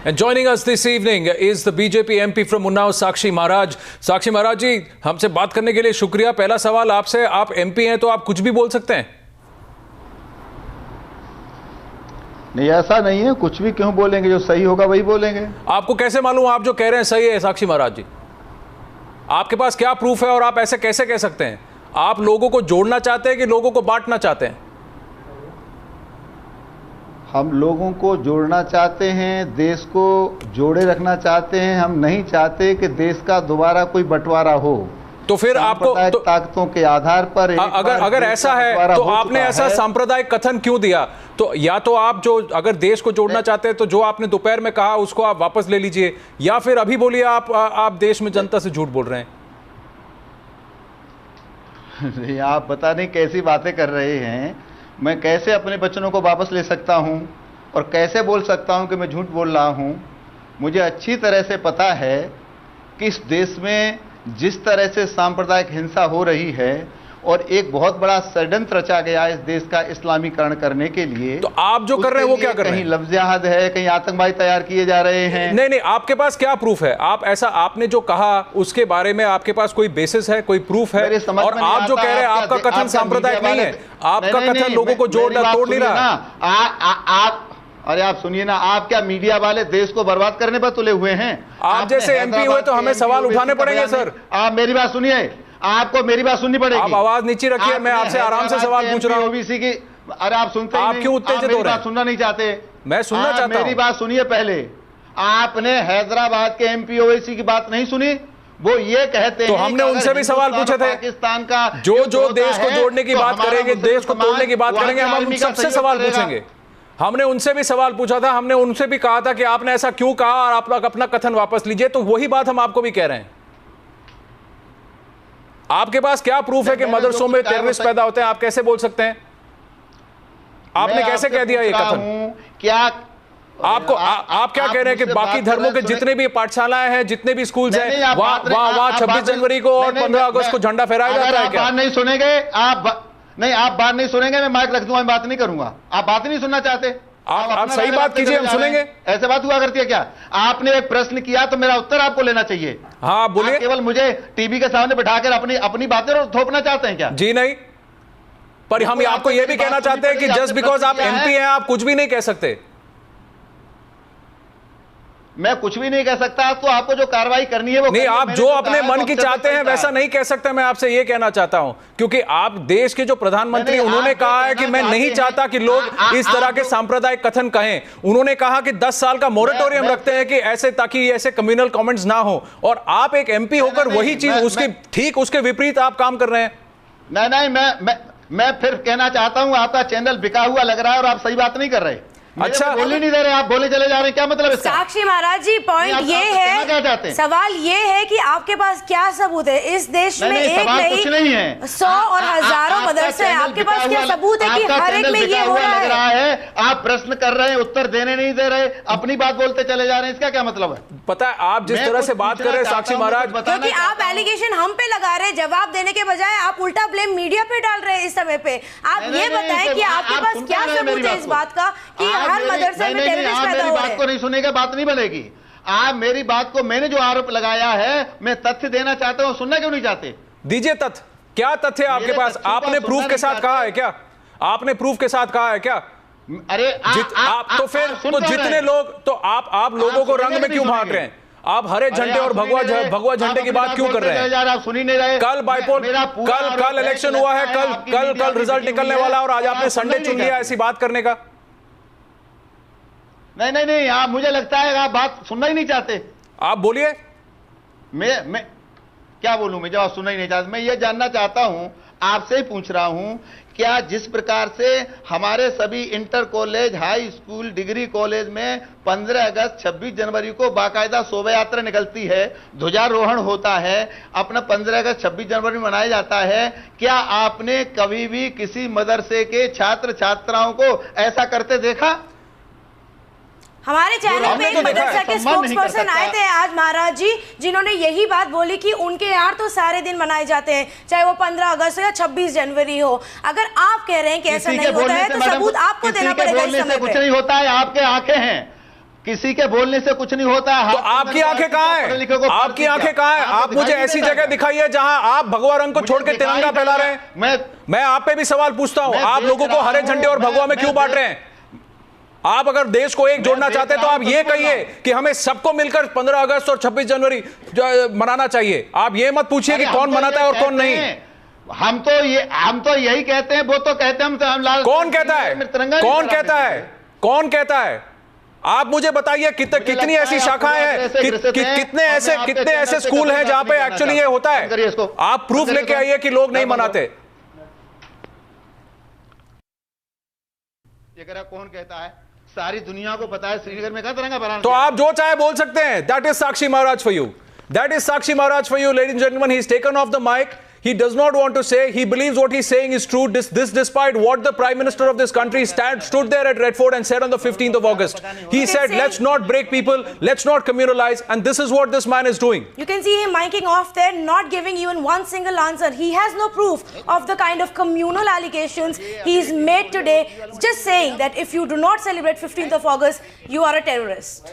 And joining us this evening is the BJP MP from Unnao, Sakshi Maharaj. Sakshi Maharaj जी, हमसे बात करने के लिए शुक्रिया। पहला सवाल आपसे, आप MP हैं तो आप कुछ भी बोल सकते हैं? नहीं, ऐसा नहीं है। कुछ भी क्यों बोलेंगे? जो सही होगा वही बोलेंगे। आपको कैसे मालूम आप जो कह रहे हैं सही है? साक्षी महाराज जी, आपके पास क्या प्रूफ है और आप ऐसे कैसे कह सकते हैं? आप लोगों को जोड़ना चाहते हैं कि लोगों को बांटना चाहते हैं? हम लोगों को जोड़ना चाहते हैं, देश को जोड़े रखना चाहते हैं। हम नहीं चाहते कि देश का दोबारा कोई बंटवारा हो। तो फिर आपको ताकतों के आधार पर अगर ऐसा है तो आपने ऐसा सांप्रदायिक कथन क्यों दिया? तो या तो आप जो अगर देश को जोड़ना चाहते हैं तो जो आपने दोपहर में कहा उसको आप वापस ले लीजिए, या फिर अभी बोलिए आप देश में जनता से झूठ बोल रहे हैं। आप पता नहीं कैसी बातें कर रहे हैं। मैं कैसे अपने वचनों को वापस ले सकता हूं और कैसे बोल सकता हूं कि मैं झूठ बोल रहा हूं? मुझे अच्छी तरह से पता है कि इस देश में जिस तरह से सांप्रदायिक हिंसा हो रही है और एक बहुत बड़ा षड्यंत्र रचा गया इस देश का इस्लामीकरण करने के लिए, तो आप जो कर रहे हैं वो क्या कर रहे हैं? कहीं लफ्ज़ जिहाद है, कहीं आतंकवादी तैयार किए जा रहे हैं। नहीं, आपके पास क्या प्रूफ है? आप ऐसा आपने जो कहा उसके बारे में आपके पास कोई बेसिस है, कोई प्रूफ है? और आप जो कह रहे हैं आपका कथन सांप्रदायिक नहीं है, आपका कथन लोगों को तोड़ नहीं रहा। अरे आप सुनिए ना, आप क्या मीडिया वाले देश को बर्बाद करने पर तुले हुए हैं? आप जैसे MP हुए तो हमें सवाल उठाने पड़ेंगे सर। आप मेरी बात सुनिए, आपको मेरी बात सुननी पड़ेगी। आप आवाज नीचे रखिए, मैं आपसे आराम से सवाल पूछ रहा हूं। ओबीसी की, अरे आप सुनते ही नहीं। आप क्यों उत्तेजित हो रहे हैं? सुनना नहीं चाहते? मैं सुनना चाहता हूं। मेरी बात सुनिए पहले। आपने हैदराबाद के MP ओवैसी की बात नहीं सुनी? वो ये कहते हैं, तो हमने उनसे भी सवाल पूछे थे। पाकिस्तान का जो देश को जोड़ने की बात करेंगे, देश को तोड़ने की बात करेंगे, हम सबसे सवाल पूछेंगे। हमने उनसे भी सवाल पूछा था, हमने उनसे भी कहा था कि आपने ऐसा क्यों कहा और आप लोग अपना कथन वापस लीजिए। तो वही बात हम आपको भी कह रहे हैं। आपके पास क्या प्रूफ है कि मदरसों में टेररिस्ट पैदा होते हैं? आप कैसे बोल सकते हैं? आपने कैसे कह दिया ये कथन? क्या आपको आप क्या कह रहे हैं कि बाकी धर्मों के जितने भी पाठशालाएं हैं, जितने भी स्कूल्स हैं, वहां 26 जनवरी को और 15 अगस्त को झंडा फहराया जाता है क्या? आप नहीं सुनेंगे, आप बात नहीं सुनेंगे, मैं माइक रख दूंगा, मैं बात नहीं करूंगा। आप बात नहीं सुनना चाहते? आप सही बात कीजिए, हम सुनेंगे। ऐसे बात हुआ करती है क्या? आपने एक प्रश्न किया तो मेरा उत्तर आपको लेना चाहिए। हाँ बोलिए। केवल मुझे टीवी के सामने बिठाकर अपनी बातें थोपना चाहते हैं क्या? जी नहीं, पर हम आपको यह भी कहना चाहते हैं कि जस्ट बिकॉज आप MP हैं आप कुछ भी नहीं कह सकते। मैं कुछ भी नहीं कह सकता, तो आपको जो कार्रवाई करनी है वो नहीं, आप जो अपने मन की चाहते हैं वैसा नहीं कह सकते। मैं आपसे ये कहना चाहता हूं, क्योंकि आप देश के जो प्रधानमंत्री, उन्होंने कहा है कि मैं नहीं चाहता कि लोग इस तरह के सांप्रदायिक कथन कहें। उन्होंने कहा कि 10 साल का मोरेटोरियम रखते हैं कि ऐसे, ताकि ऐसे कम्युनल कमेंट्स ना हो। और आप एक MP होकर वही चीज उसके ठीक उसके विपरीत आप काम कर रहे हैं। नहीं, मैं फिर कहना चाहता हूं, आपका चैनल बिका हुआ लग रहा है और आप सही बात नहीं कर रहे। अच्छा, बोलने नहीं दे रहे, आप बोले चले जा रहे हैं, क्या मतलब इसका? साक्षी महाराज जी, पॉइंट ये है, सवाल ये है कि आपके पास क्या सबूत है? इस देश में एक नहीं 100 और हजारों मदरसे हैं, आपके पास क्या सबूत है कि हर एक में ये हो रहा है? आप प्रश्न कर रहे हैं, उत्तर देने नहीं दे रहे, अपनी बात बोलते चले जा रहे हैं, इसका क्या मतलब है? पता है आप जिस तरह से बात कर रहे हैं साक्षी महाराज, क्योंकि आप एलिगेशन हम पे लगा रहे हैं, जवाब देने के बजाय आप उल्टा ब्लेम मीडिया पे डाल रहे हैं इस समय पे। आप ये बताएं कि आपके पास क्या सबूत है इस बात का कि हर मदरसे में टेररिस्ट पैदा हो रहे हैं? बात को नहीं सुनेगा, बात नहीं बनेगी। आप मेरी बात को, मैंने जो आरोप लगाया है, मैं तथ्य देना चाहता हूं, सुनना क्यों नहीं चाहते? दीजिए तथ्य। क्या तथ्य है आपके पास? आपने प्रूफ के साथ कहा है क्या? आपने प्रूफ के साथ कहा है क्या? अरे आप तो फिर तो जितने लोग, तो आप लोगों को रंग में क्यों बांट रहे हैं? आप हरे झंडे और भगवा झंडे की बात क्यों कर रहे हैं? आप सुन ही नहीं रहे। कल बाइपोल, कल इलेक्शन हुआ है, कल रिजल्ट निकलने वाला और आज आपने संडे चुन लिया ऐसी बात करने का। नहीं, आप, मुझे लगता है आप बात सुनना ही नहीं चाहते। आप बोलिए। मैं क्या बोलूं? मैं जवाब सुनना ही नहीं चाहता। मैं ये जानना चाहता हूं, आपसे ही पूछ रहा हूं, क्या जिस प्रकार से हमारे सभी inter college, high school, degree college में 15 अगस्त 26 जनवरी को बाकायदा शोभा यात्रा निकलती है, ध्वजारोहण होता है, अपना 15 अगस्त 26 जनवरी मनाया जाता है, क्या आपने कभी भी किसी मदरसे के छात्र छात्राओं को ऐसा करते देखा? हमारे चैनल पे एक मदरसा के स्पोक्सपर्सन आए थे आज महाराज जी, जिन्होंने यही बात बोली कि उनके यहाँ तो सारे दिन मनाए जाते हैं, चाहे वो 15 अगस्त हो या 26 जनवरी हो। अगर आप कह रहे हैं कि ऐसा नहीं होता है तो सबूत आपको देना पड़ेगा इस समय पे। कुछ नहीं होता है, आपके आंखें हैं। किसी के बोलने से कुछ नहीं होता है। तो आपकी आंखें कहां है? आपकी आंखें कहां है? आप मुझे ऐसी जगह दिखाइए जहां आप भगवा रंग को छोड़ के तिरंगा फैला रहे हैं। मैं आप पे भी सवाल पूछता हूं, आप लोगों को हरे झंडे और भगवा में क्यों बांट रहे हैं? आप अगर देश को एक जोड़ना चाहते हैं तो आप ये कहिए कि हमें सबको मिलकर 15 अगस्त और 26 जनवरी मनाना चाहिए। आप ये मत पूछिए कि कौन मनाता है और कौन नहीं। हम तो यही कहते हैं, वो तो कहते हैं हम लाल। कौन कहता है? कौन कहता है? कौन कहता है? आप मुझे बताइए कितनी ऐसी शाखाएं हैं, कितने ऐसे स्कूल हैं जहां पे एक्चुअली ये होता है? आप प्रूफ लेके आइए कि लोग नहीं मनाते। कौन कहता है? सारी दुनिया को पता है श्रीनगर में कहां तिरंगा फहराना। तो आप जो चाहे बोल सकते हैं। That is Sakshi Maharaj for you. That is Sakshi Maharaj for you, ladies and gentlemen. He's taken off the mic. He does not want to say. He believes what he's saying is true. This despite what the Prime Minister of this country stood there at Red Fort and said on the 15th of August. He said, let's not break people, let's not communalize, and this is what this man is doing. You can see him miking off there, not giving even one single answer. He has no proof of the kind of communal allegations he's made today, just saying that if you do not celebrate 15th of August, you are a terrorist.